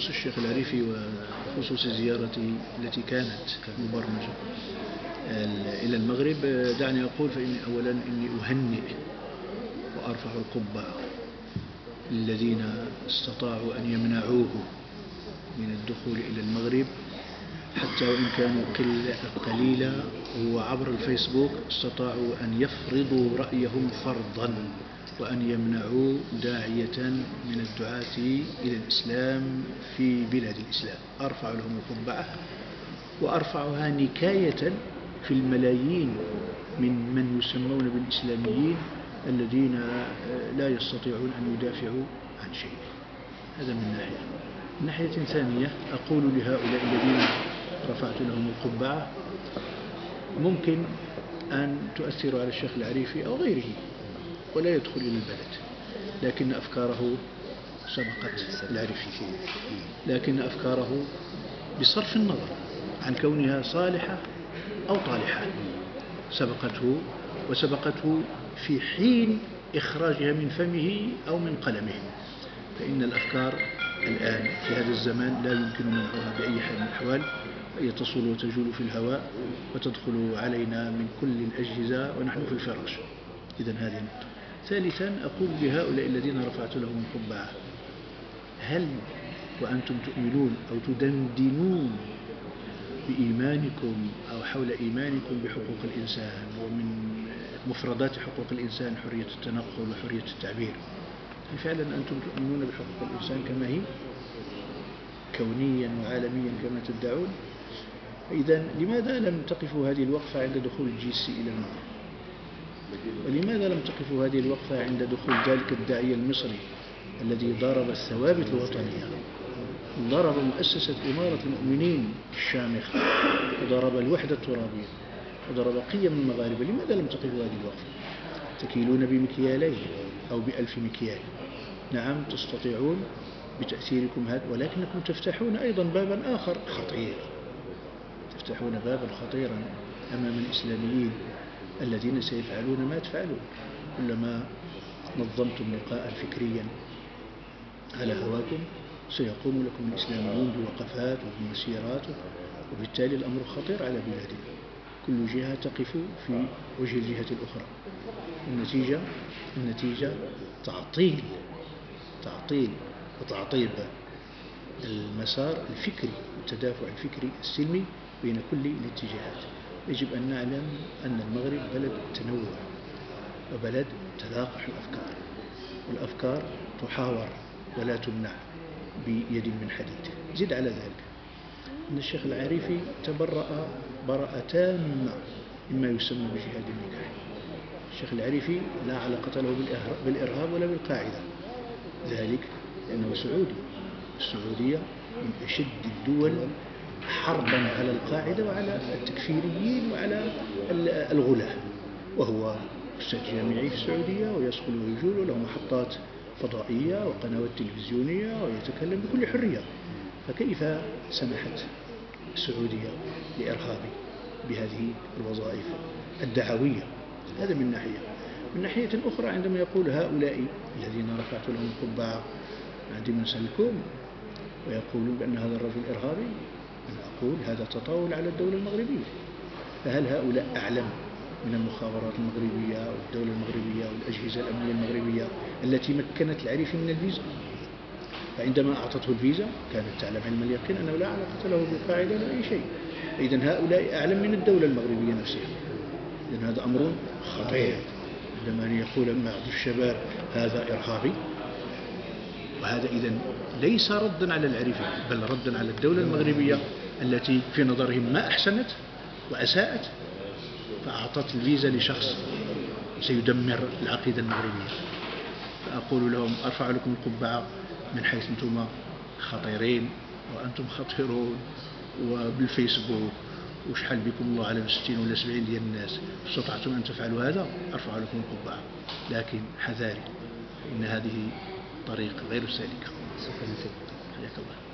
بخصوص الشيخ العريفي وخصوص زيارته التي كانت مبرمجة إلى المغرب، دعني أقول فإني أولا إني أهنئ وأرفع القبعة الذين استطاعوا أن يمنعوه من الدخول إلى المغرب، حتى وإن كانوا قليلا، وعبر الفيسبوك استطاعوا أن يفرضوا رأيهم فرضا وأن يمنعوا داعية من الدعاة إلى الإسلام في بلاد الإسلام. أرفع لهم القبعة، وأرفعها نكاية في الملايين من يسمون بالإسلاميين الذين لا يستطيعون أن يدافعوا عن شيء. هذا من ناحية. من ناحية ثانية أقول لهؤلاء الذين رفعت لهم القبعة: ممكن أن تؤثروا على الشيخ العريفي أو غيره ولا يدخل إلى البلد، لكن أفكاره سبقت العريفي، لكن أفكاره بصرف النظر عن كونها صالحة أو طالحة سبقته، وسبقته في حين إخراجها من فمه أو من قلمه. فإن الأفكار الآن في هذا الزمان لا يمكن منعها بأي حال من الأحوال، هي تصل وتجول في الهواء وتدخل علينا من كل الأجهزة ونحن في الفراش. إذن هذه النقطة. ثالثا أقول لهؤلاء الذين رفعت لهم القبعة: هل وأنتم تؤمنون أو تدندنون بإيمانكم أو حول إيمانكم بحقوق الإنسان ومن مفردات حقوق الإنسان حرية التنقل وحرية التعبير، هل فعلا أنتم تؤمنون بحقوق الإنسان كما هي كونيا وعالميا كما تدعون؟ إذن لماذا لم تقفوا هذه الوقفة عند دخول الجيسي إلى المغرب؟ ولماذا لم تقفوا هذه الوقفة عند دخول ذلك الداعية المصري الذي ضرب الثوابت الوطنية، ضرب مؤسسة إمارة المؤمنين الشامخة، وضرب الوحدة الترابية، وضرب قيم المغاربة؟ لماذا لم تقفوا هذه الوقفة؟ تكيلون بمكيالين أو ب1000 مكيال. نعم تستطيعون بتأثيركم هذا، ولكنكم تفتحون أيضا بابا آخر خطير، تفتحون بابا خطيرا أمام الإسلاميين الذين سيفعلون ما تفعلون. كلما نظمتم لقاء فكريا على هواكم سيقوم لكم الإسلاميون بوقفات وبمسيرات، وبالتالي الأمر خطير على بلادنا. كل جهة تقف في وجه الجهة الأخرى. النتيجة تعطيل وتعطيب المسار الفكري والتدافع الفكري السلمي بين كل الاتجاهات. يجب أن نعلم أن المغرب بلد تنوع وبلد تلاقح الأفكار، والأفكار تحاور ولا تمنع بيد من حديد. زد على ذلك أن الشيخ العريفي تبرأ براءة تامة مما يسمى بجهاد النكاح. الشيخ العريفي لا علاقة له بالإرهاب ولا بالقاعدة، ذلك لأنه سعودي. السعودية من أشد الدول حربا على القاعدة وعلى التكفيريين وعلى الغلاة، وهو أستاذ جامعي في السعودية ويسكن ويجول وله محطات فضائية وقنوات تلفزيونية ويتكلم بكل حرية. فكيف سمحت السعودية لإرهابي بهذه الوظائف الدعوية؟ هذا من ناحية. من ناحية أخرى عندما يقول هؤلاء الذين رفعت لهم القبعة عندما نسألكم ويقولون بأن هذا الرجل إرهابي، أنا أقول هذا تطاول على الدولة المغربية. فهل هؤلاء أعلم من المخابرات المغربية والدولة المغربية والأجهزة الأمنية المغربية التي مكنت العريفي من الفيزا؟ فعندما أعطته الفيزا كانت تعلم علم اليقين أنه لا علاقة له بالقاعدة ولا أي شيء. إذن هؤلاء أعلم من الدولة المغربية نفسها. إذن هذا أمر خطير عندما يقول بعض الشباب هذا إرهابي. وهذا إذن ليس ردا على العريفي بل ردا على الدولة المغربية التي في نظرهم ما أحسنت وأساءت، فأعطت الفيزا لشخص سيدمر العقيدة المغربية. فأقول لهم أرفع لكم القبعة من حيث أنتم خطيرين، وأنتم خطيرون، وبالفيسبوك وشحال بكم الله على 60 ولا 70 ديال الناس استطعتم أن تفعلوا هذا، أرفع لكم القبعة. لكن حذاري، إن هذه طريق غير سالكة. حياك الله.